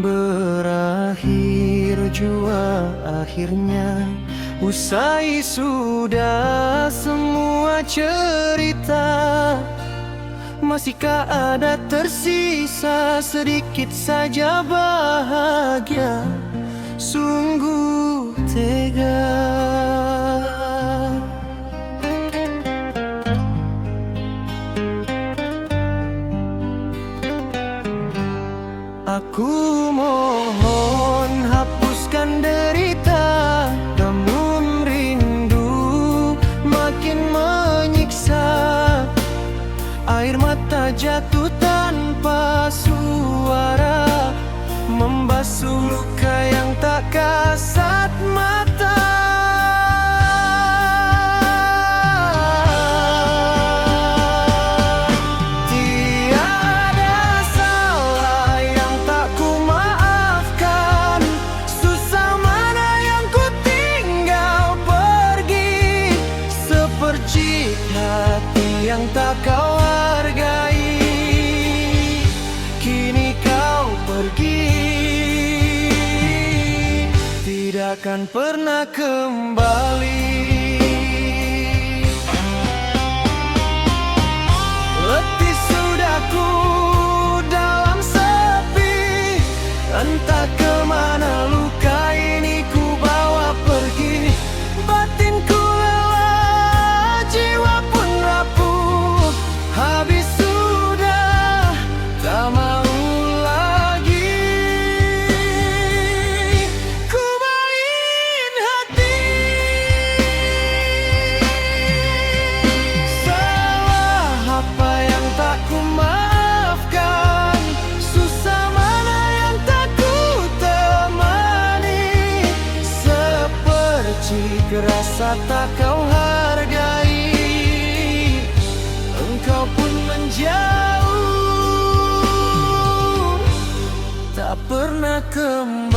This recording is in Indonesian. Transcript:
Berakhir jua akhirnya, usai sudah semua cerita. Masihkah ada tersisa sedikit saja bahagia? Sungguh tega. Aku mohon hapuskan derita, namun rindu makin menyiksa. Air mata jatuh tanpa suara, membasuh luka yang tak kasat mata. Yang tak kau hargai, kini kau pergi, tidak akan pernah kembali. Letih sudah ku dalam sepi, entah kemana luka ini ku bawa pergi. Batinku lelah, jiwa pun rapuh, habis sudah, tak mau lagi. Ku main hati, salah apa yang tak ku maafkan, susah mana yang tak ku temani. Sepercik rasa tak kau hargai, engkau pun menjauh, tak pernah kembali.